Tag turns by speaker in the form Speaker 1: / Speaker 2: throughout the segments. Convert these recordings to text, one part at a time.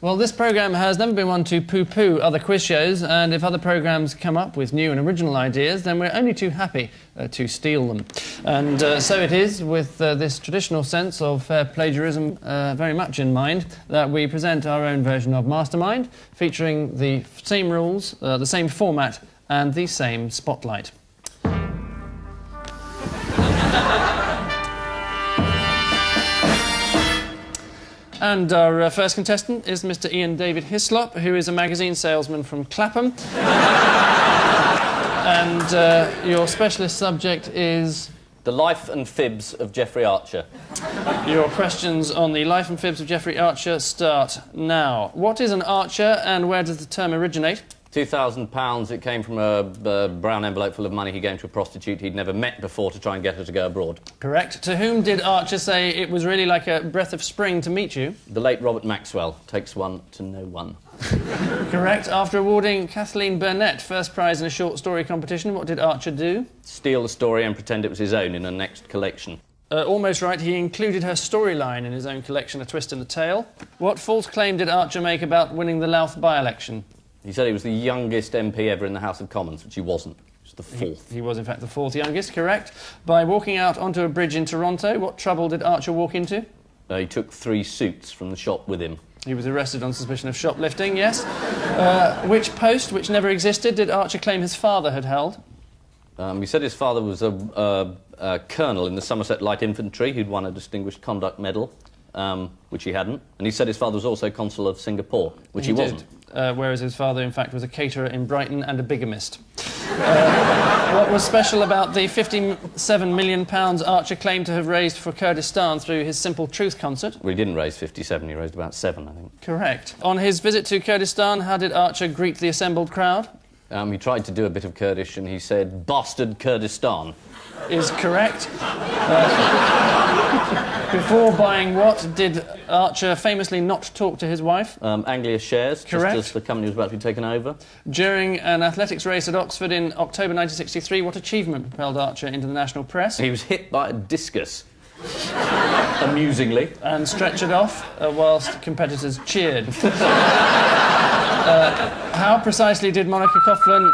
Speaker 1: Well, this programme has never been one to poo-poo other quiz shows, and if other programmes come up with new and original ideas, then we're only too happy to steal them. And so it is, with this traditional sense of fair plagiarism very much in mind, that we present our own version of Mastermind, featuring the same rules, the same format, and the same spotlight. And our first contestant is Mr. Iain David Hislop, who is a magazine salesman from Clapham. And your specialist subject is...
Speaker 2: The life and fibs of Jeffrey Archer.
Speaker 1: Your questions on the life and fibs of Jeffrey Archer start now. What is an archer and where does the term originate?
Speaker 2: £2,000. It came from a brown envelope full of money he gave to a prostitute he'd never met before to try and get her to go abroad.
Speaker 1: Correct. To whom did Archer say it was really like a breath of spring to meet you?
Speaker 2: The late Robert Maxwell. Takes one to know one.
Speaker 1: Correct. After awarding Kathleen Burnett first prize in a short story competition, what did Archer do?
Speaker 2: Steal the story and pretend it was his own in her next collection.
Speaker 1: Almost right. He included her storyline in his own collection, A Twist in the Tale. What false claim did Archer make about winning the Louth by-election?
Speaker 2: He said he was the youngest MP ever in the House of Commons, which he wasn't. He was the fourth.
Speaker 1: He was, in fact, the fourth youngest, correct. By walking out onto a bridge in Toronto, what trouble did Archer walk into?
Speaker 2: He took 3 suits from the shop with him.
Speaker 1: He was arrested on suspicion of shoplifting, yes. Which post, which never existed, did Archer claim his father had held?
Speaker 2: He said his father was a colonel in the Somerset Light Infantry who'd won a Distinguished Conduct Medal, which he hadn't. And he said his father was also consul of Singapore, which he wasn't.
Speaker 1: Whereas his father, in fact, was a caterer in Brighton and a bigamist. What was special about the £57 million Archer claimed to have raised for Kurdistan through his Simple Truth concert?
Speaker 2: Well, he didn't raise 57, he raised about 7, I think.
Speaker 1: Correct. On his visit to Kurdistan, how did Archer greet the assembled crowd?
Speaker 2: He tried to do a bit of Kurdish and he said, "Bastard Kurdistan."
Speaker 1: Is correct. Before buying what did Archer famously not talk to his wife?
Speaker 2: Anglia shares,
Speaker 1: correct.
Speaker 2: Just as the company was about to be taken over.
Speaker 1: During an athletics race at Oxford in October 1963, what achievement propelled Archer into the national press?
Speaker 2: He was hit by a discus, amusingly.
Speaker 1: And stretchered off whilst competitors cheered. How precisely did Monica Coughlan...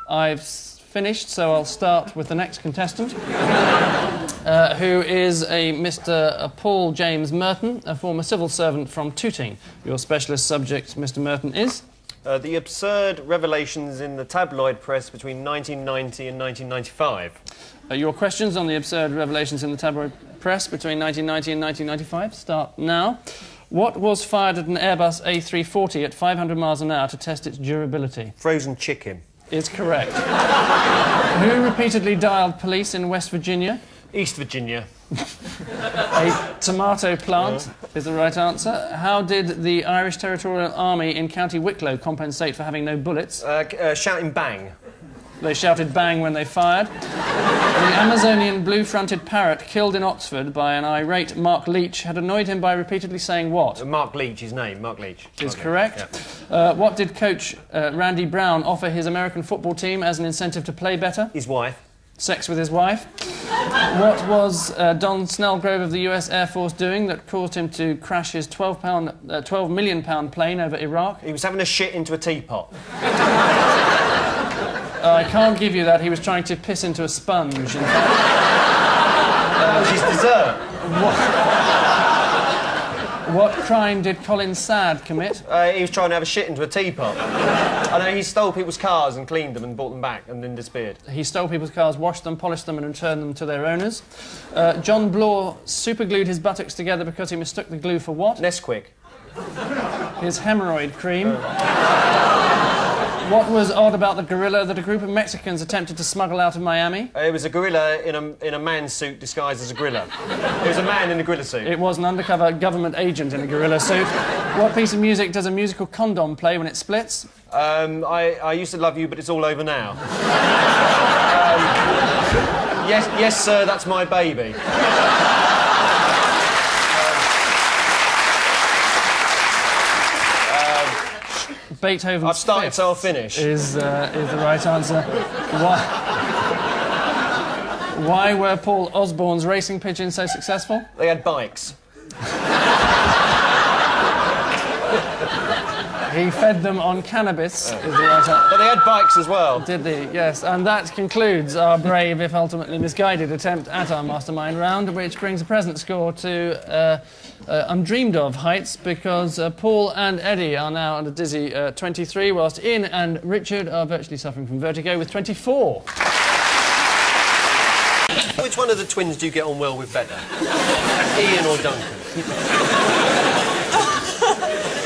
Speaker 1: I've finished, so I'll start with the next contestant, who is a Mr. Paul James Merton, a former civil servant from Tooting. Your specialist subject, Mr. Merton, is?
Speaker 3: The absurd revelations in the tabloid press between 1990 and 1995.
Speaker 1: Your questions on the absurd revelations in the tabloid press between 1990 and 1995 start now. What was fired at an Airbus A340 at 500 miles an hour to test its durability?
Speaker 3: Frozen chicken.
Speaker 1: Is correct. Who repeatedly dialed police in West Virginia?
Speaker 3: East Virginia.
Speaker 1: A tomato plant is the right answer. How did the Irish Territorial Army in County Wicklow compensate for having no bullets?
Speaker 3: Shouting bang.
Speaker 1: They shouted bang when they fired. The Amazonian blue-fronted parrot killed in Oxford by an irate Mark Leach had annoyed him by repeatedly saying what?
Speaker 3: Mark Leach, his name, Mark Leach.
Speaker 1: Is correct. Yeah. What did coach Randy Brown offer his American football team as an incentive to play better?
Speaker 3: His wife.
Speaker 1: Sex with his wife. What was Don Snellgrove of the US Air Force doing that caused him to crash his £12 million plane over Iraq?
Speaker 3: He was having a shit into a teapot.
Speaker 1: I can't give you that. He was trying to piss into a sponge. In fact.
Speaker 3: That was his dessert.
Speaker 1: What crime did Colin Sadd commit?
Speaker 3: He was trying to have a shit into a teapot. I know, he stole people's cars and cleaned them and brought them back and then disappeared.
Speaker 1: He stole people's cars, washed them, polished them and returned them to their owners. John Bloor superglued his buttocks together because he mistook the glue for what?
Speaker 3: Nesquik.
Speaker 1: His hemorrhoid cream. What was odd about the gorilla that a group of Mexicans attempted to smuggle out of Miami?
Speaker 3: It was a gorilla in a man's suit disguised as a gorilla. It was a man in a gorilla suit.
Speaker 1: It was an undercover government agent in a gorilla suit. What piece of music does a musical condom play when it splits?
Speaker 3: I used to love you, but it's all over now. Yes, sir, that's my baby.
Speaker 1: Beethoven's
Speaker 3: I've started,
Speaker 1: Fifth
Speaker 3: so I'll finish.
Speaker 1: Is the right answer. Why were Paul Osborne's racing pigeons so successful?
Speaker 3: They had bikes.
Speaker 1: He fed them on cannabis, is the answer.
Speaker 3: But they had bikes as well.
Speaker 1: Did they? Yes. And that concludes our brave, if ultimately misguided, attempt at our mastermind round, which brings the present score to undreamed of heights, because Paul and Eddie are now at a dizzy 23, whilst Iain and Richard are virtually suffering from vertigo with 24.
Speaker 3: Which one of the twins do you get on well with better? Iain or Duncan?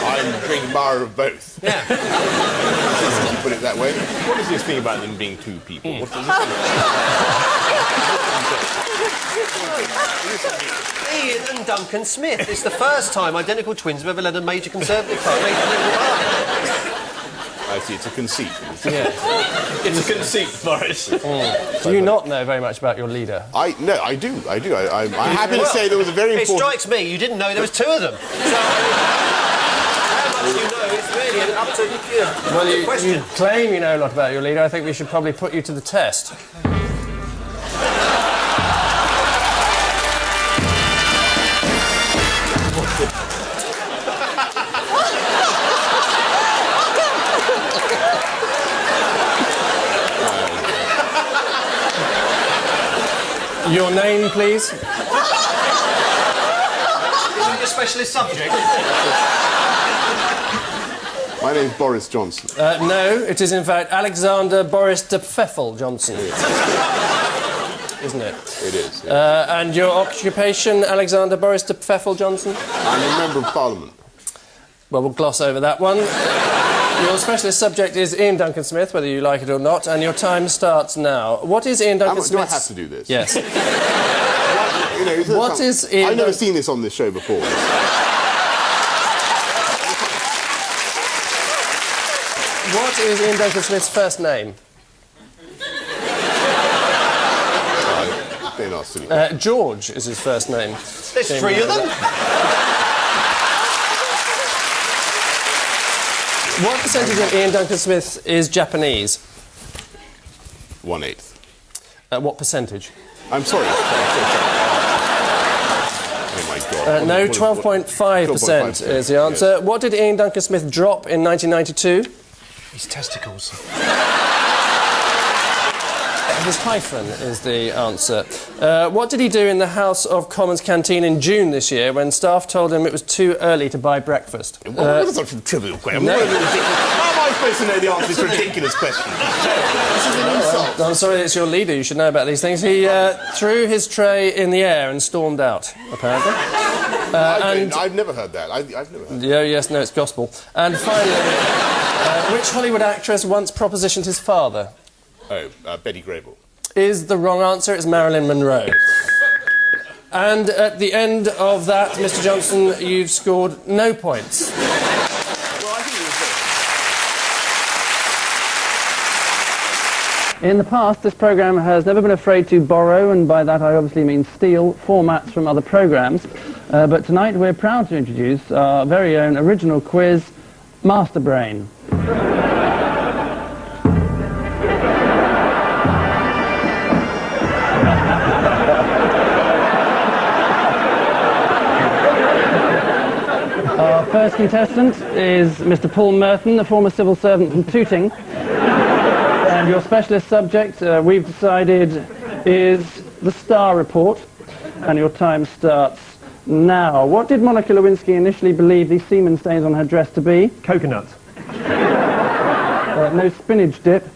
Speaker 4: I'm a great admirer of both.
Speaker 3: Yeah.
Speaker 4: Since you put it that way. What is this thing about them being two people? What does
Speaker 3: Iain and Duncan Smith. It's the first time identical twins have ever led a major Conservative party.
Speaker 4: I see, it's a conceit.
Speaker 2: It's a conceit, Boris.
Speaker 1: Do you not know very much about your leader?
Speaker 4: No, I do. I'm happy to say there was a very important...
Speaker 3: It strikes me you didn't know there was two of them. So, how much you know, it's really up to you.
Speaker 1: Well, you claim you know a lot about your leader. I think we should probably put you to the test. Your name, please?
Speaker 3: Isn't your specialist subject?
Speaker 4: My name's Boris Johnson.
Speaker 1: No, it is in fact Alexander Boris de Pfeffel Johnson. Isn't it?
Speaker 4: It is. Yeah.
Speaker 1: And your occupation, Alexander Boris de Pfeffel Johnson?
Speaker 4: I'm a member of Parliament.
Speaker 1: Well, we'll gloss over that one. Your specialist subject is Iain Duncan Smith, whether you like it or not, and your time starts now. What is Iain Duncan Smith?
Speaker 4: Do I have to do this?
Speaker 1: Yes.
Speaker 4: What is Iain... I've never seen this on this show before.
Speaker 1: What is Iain Duncan Smith's first name?
Speaker 4: Don't ask silly.
Speaker 1: George is his first name.
Speaker 3: There's three of them.
Speaker 1: What percentage of Iain Duncan Smith is Japanese?
Speaker 4: 1/8.
Speaker 1: What percentage?
Speaker 4: I'm sorry. Oh my God.
Speaker 1: No, 12.5% is the answer.
Speaker 4: Yes.
Speaker 1: What did Iain Duncan Smith drop in 1992?
Speaker 3: His testicles.
Speaker 1: His hyphen is the answer. What did he do in the House of Commons canteen in June this year when staff told him it was too early to buy breakfast?
Speaker 4: What is such a trivial question?
Speaker 1: No.
Speaker 4: How am I supposed to know the answer to this ridiculous question? This is an insult.
Speaker 1: I'm sorry, it's your leader. You should know about these things. He threw his tray in the air and stormed out, apparently.
Speaker 4: I've never heard that. I've never heard that.
Speaker 1: Yeah, yes, no, it's gospel. And finally, which Hollywood actress once propositioned his father?
Speaker 4: Betty Grable.
Speaker 1: Is the wrong answer. It's Marilyn Monroe. And at the end of that, Mr. Johnson, you've scored no points.
Speaker 4: Well, I think it was
Speaker 1: In the past, this programme has never been afraid to borrow, and by that I obviously mean steal, formats from other programmes. But tonight we're proud to introduce our very own original quiz, Master Brain. Our first contestant is Mr. Paul Merton, the former civil servant from Tooting. And your specialist subject, we've decided, is the Starr report. And your time starts now. What did Monica Lewinsky initially believe these semen stains on her dress to be?
Speaker 3: Coconut.
Speaker 1: No spinach dip.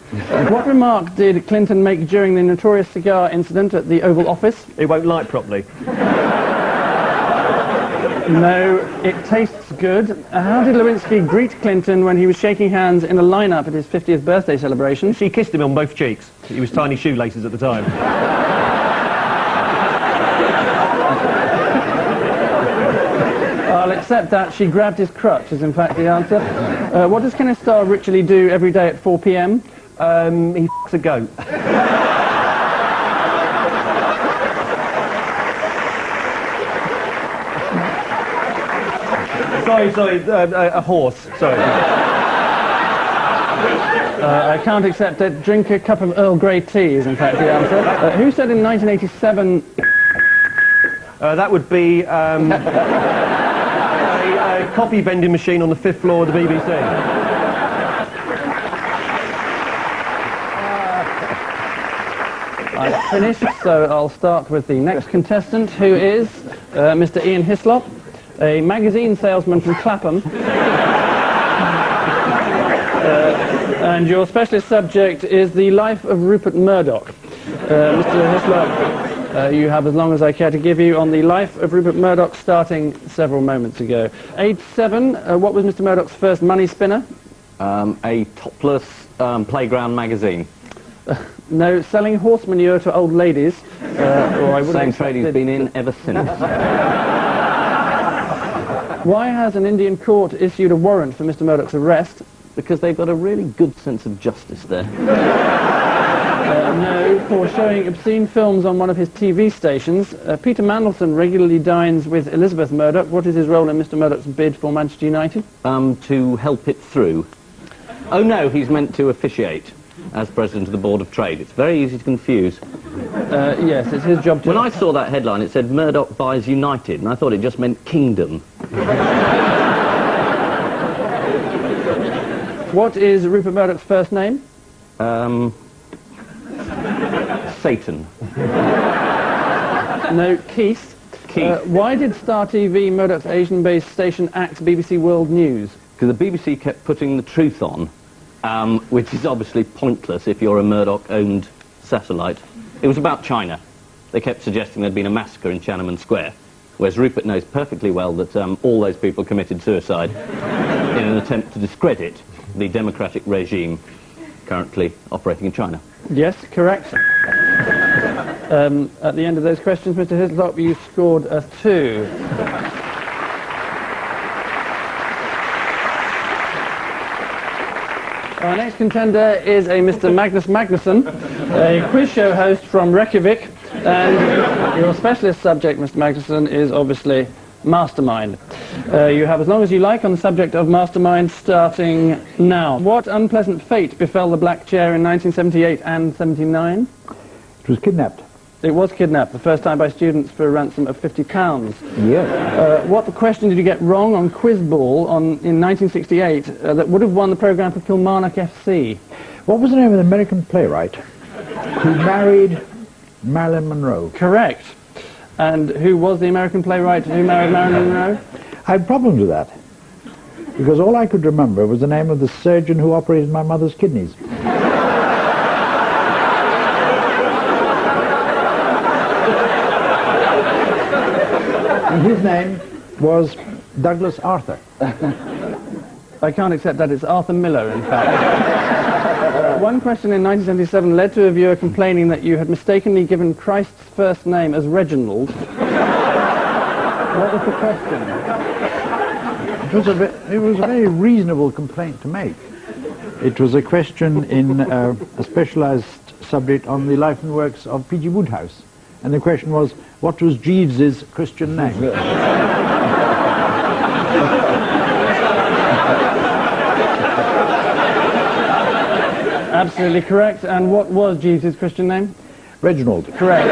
Speaker 1: What remark did Clinton make during the notorious cigar incident at the Oval Office?
Speaker 3: It won't light properly.
Speaker 1: No, it tastes good. How did Lewinsky greet Clinton when he was shaking hands in a lineup at his 50th birthday celebration?
Speaker 3: She kissed him on both cheeks. He was tiny shoelaces at the time.
Speaker 1: I'll accept that. She grabbed his crutch is in fact the answer. What does Kenneth Starr ritually do every day at 4 p.m?
Speaker 3: He f***s a goat. Sorry, a horse, sorry.
Speaker 1: I can't accept it. Drink a cup of Earl Grey tea is in fact the answer. Who said in 1987...
Speaker 3: that would be... a coffee vending machine on the 5th floor of the BBC.
Speaker 1: I've finished, so I'll start with the next contestant, who is Mr. Iain Hislop, a magazine salesman from Clapham. And your specialist subject is the life of Rupert Murdoch. Mr. Hislop, you have as long as I care to give you on the life of Rupert Murdoch, starting several moments ago. Age 7, what was Mr. Murdoch's first money spinner?
Speaker 2: A topless playground magazine.
Speaker 1: No, selling horse manure to old ladies. Or I
Speaker 2: Same trade he's been in ever since.
Speaker 1: Why has an Indian court issued a warrant for Mr. Murdoch's arrest?
Speaker 2: Because they've got a really good sense of justice there.
Speaker 1: No, for showing obscene films on one of his TV stations. Peter Mandelson regularly dines with Elizabeth Murdoch. What is his role in Mr. Murdoch's bid for Manchester United?
Speaker 2: To help it through. Oh no, he's meant to officiate as president of the Board of Trade. It's very easy to confuse.
Speaker 1: Yes, it's his job to...
Speaker 2: When I saw that headline, it said Murdoch buys United, and I thought it just meant kingdom.
Speaker 1: What is Rupert Murdoch's first name?
Speaker 2: Satan.
Speaker 1: No, Keith.
Speaker 2: Keith.
Speaker 1: Why did Star TV, Murdoch's Asian-based station, axe BBC World News?
Speaker 2: Because the BBC kept putting the truth on, which is obviously pointless if you're a Murdoch-owned satellite. It was about China. They kept suggesting there'd been a massacre in Tiananmen Square, whereas Rupert knows perfectly well that all those people committed suicide in an attempt to discredit the democratic regime currently operating in China.
Speaker 1: Yes, correct. At the end of those questions, Mr. Hislop, you scored a 2. Our next contender is a Mr. Magnus Magnusson, a quiz show host from Reykjavik, and your specialist subject, Mr. Magnusson, is obviously Mastermind. You have as long as you like on the subject of Mastermind, starting now. What unpleasant fate befell the Black Chair in 1978 and 79?
Speaker 5: It was kidnapped.
Speaker 1: It was kidnapped, the first time by students for a ransom of £50.
Speaker 5: Yes.
Speaker 1: What question did you get wrong on Quiz Ball in 1968 that would have won the programme for Kilmarnock FC?
Speaker 5: What was the name of the American playwright who married Marilyn Monroe?
Speaker 1: Correct. And who was the American playwright who married Marilyn Monroe?
Speaker 5: I had problems with that, because all I could remember was the name of the surgeon who operated my mother's kidneys. And his name was Douglas Arthur.
Speaker 1: I can't accept that. It's Arthur Miller, in fact. One question in 1977 led to a viewer complaining that you had mistakenly given Christ's first name as Reginald. What was the question?
Speaker 5: It was a very reasonable complaint to make. It was a question in a specialised subject on the life and works of P.G. Wodehouse. And the question was, what was Jeeves's Christian name?
Speaker 1: Absolutely correct. And what was Jeeves's Christian name?
Speaker 5: Reginald.
Speaker 1: Correct.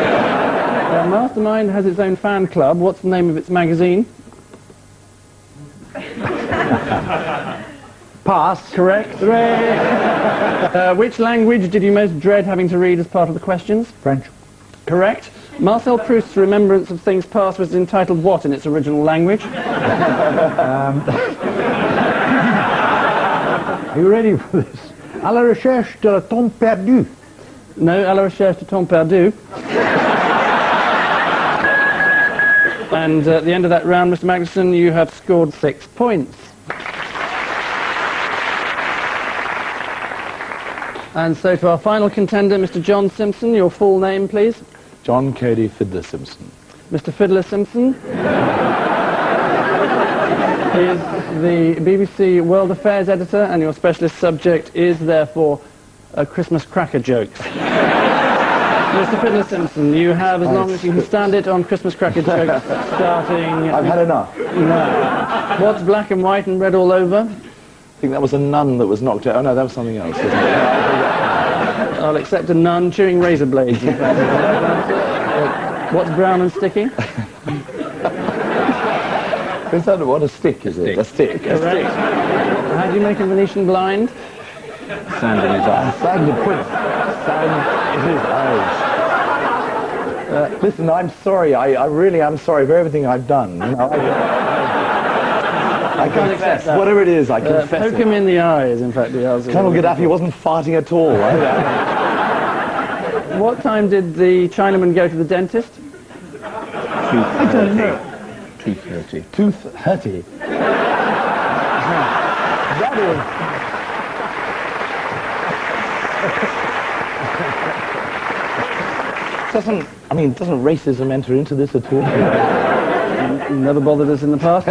Speaker 1: Mastermind has its own fan club. What's the name of its magazine?
Speaker 5: Pass.
Speaker 1: Correct. Which language did you most dread having to read as part of the questions?
Speaker 5: French.
Speaker 1: Correct. Marcel Proust's Remembrance of Things Past was entitled what in its original language?
Speaker 5: Are you ready for this? À la recherche de la tombe perdue.
Speaker 1: No, à la recherche de temps perdu. And at the end of that round, Mr. Magnusson, you have scored 6 points. And so to our final contender, Mr. John Simpson, your full name, please.
Speaker 6: John Cody Fiddler Simpson.
Speaker 1: Mr. Fiddler Simpson is the BBC World Affairs editor, and your specialist subject is, therefore, Christmas cracker jokes. Mr. Fiddler Simpson, you have as long as you can stand it on Christmas cracker jokes, starting...
Speaker 6: I've had enough.
Speaker 1: No. What's black and white and red all over?
Speaker 6: I think that was a nun that was knocked out. Oh no, that was something else, wasn't it?
Speaker 1: I'll accept a nun chewing razor blades. In fact. What's brown and sticky?
Speaker 6: Is that what, a stick, is it? A stick. A stick.
Speaker 1: How do you make a Venetian blind?
Speaker 2: Sand in his eyes.
Speaker 6: Sand in his eyes. Listen, I'm sorry. I really am sorry for everything I've done. You know, I confess. Whatever it is, I confess
Speaker 1: Poke
Speaker 6: it.
Speaker 1: him in the eye is, in fact, the answer.
Speaker 6: Colonel Gaddafi wasn't farting at all.
Speaker 1: What time did the Chinaman go to the dentist?
Speaker 2: 2:30. 2:30.
Speaker 6: 2:30. That is... doesn't racism enter into this at all?
Speaker 1: Never bothered us in the past.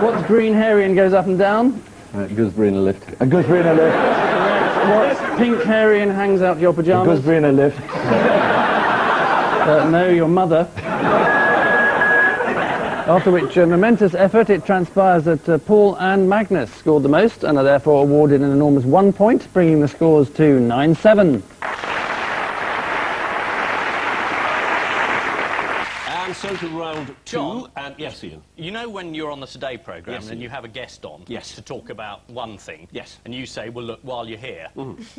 Speaker 1: What's green, hairy, and goes up and down?
Speaker 2: Gooseberry in a lift.
Speaker 6: A gooseberry in a lift.
Speaker 1: What's pink, hairy, and hangs out your
Speaker 6: A
Speaker 1: pyjamas?
Speaker 6: gooseberry in a lift.
Speaker 1: No, your mother. After which momentous effort, it transpires that Paul and Magnus scored the most and are therefore awarded an enormous 1 point, bringing the scores to 9-7.
Speaker 3: And so to round two.
Speaker 7: John?
Speaker 3: And yes, Iain.
Speaker 7: You know when you're on the Today programme
Speaker 3: Yes,
Speaker 7: and
Speaker 3: Iain.
Speaker 7: you have a guest on to talk about one thing?
Speaker 3: Yes.
Speaker 7: And you say, well, look, while you're here,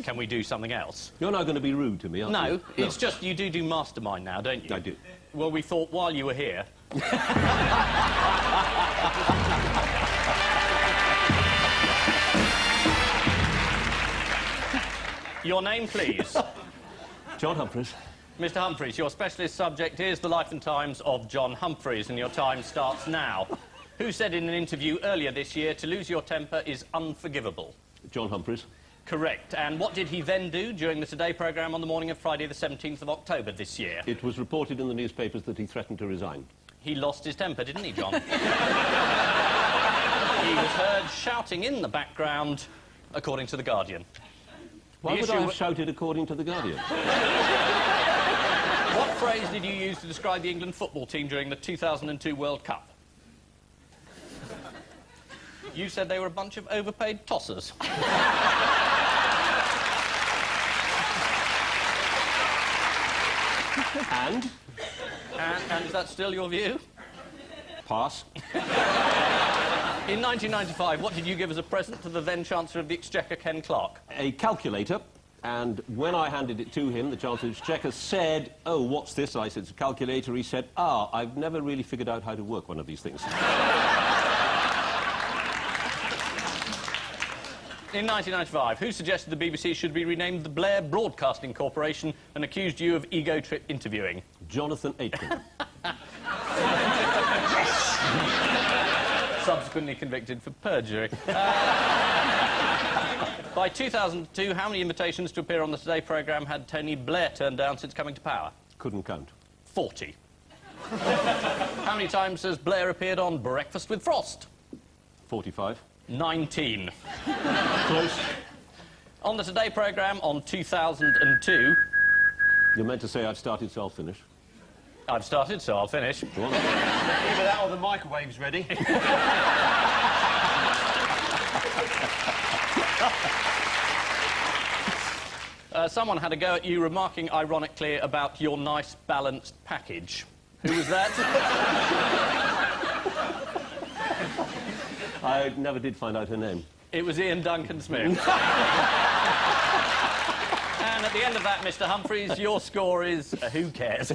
Speaker 7: can we do something else?
Speaker 3: You're not going to be rude to me, are
Speaker 7: No,
Speaker 3: you?
Speaker 7: it's just you do Mastermind now, don't you?
Speaker 3: I do.
Speaker 7: Well, we thought while you were here... Your name, please.
Speaker 3: John Humphreys.
Speaker 7: Mr. Humphries, your specialist subject is the life and times of John Humphreys, and your time starts now. Who said in an interview earlier this year, to lose your temper is unforgivable?
Speaker 3: John Humphreys.
Speaker 7: Correct. And what did he then do during the Today programme on the morning of Friday the 17th of October this year?
Speaker 3: It was reported in the newspapers that he threatened to resign.
Speaker 7: He lost his temper, didn't he, John? He was heard shouting in the background, according to The Guardian.
Speaker 3: Why
Speaker 7: The
Speaker 3: would I
Speaker 7: issue
Speaker 3: have shouted according to The Guardian?
Speaker 7: What phrase did you use to describe the England football team during the 2002 World Cup? You said they were a bunch of overpaid tossers.
Speaker 3: And?
Speaker 7: And is that still your view?
Speaker 3: Pass.
Speaker 7: In 1995, what did you give as a present to the then Chancellor of the Exchequer, Ken Clarke?
Speaker 3: A calculator. And when I handed it to him, the Chancellor of the Exchequer said, "Oh, what's this?" I said, "It's a calculator." He said, "Ah, I've never really figured out how to work one of these things."
Speaker 7: In 1995, who suggested the BBC should be renamed the Blair Broadcasting Corporation and accused you of ego trip interviewing?
Speaker 3: Jonathan Aitken.
Speaker 7: Subsequently convicted for perjury. By 2002, how many invitations to appear on the Today programme had Tony Blair turned down since coming to power?
Speaker 3: Couldn't count.
Speaker 7: 40. How many times has Blair appeared on Breakfast with Frost?
Speaker 3: 45.
Speaker 7: 19.
Speaker 3: Close.
Speaker 7: On the Today programme on 2002...
Speaker 3: You're meant to say I've started, so I'll finish.
Speaker 7: I've started, so I'll finish.
Speaker 3: Go on. Either that or the microwave's ready.
Speaker 7: Someone had a go at you, remarking ironically about your nice, balanced package. Who was that?
Speaker 3: I never did find out her name.
Speaker 7: It was Iain Duncan Smith. And at the end of that, Mr. Humphreys, your score is... who cares?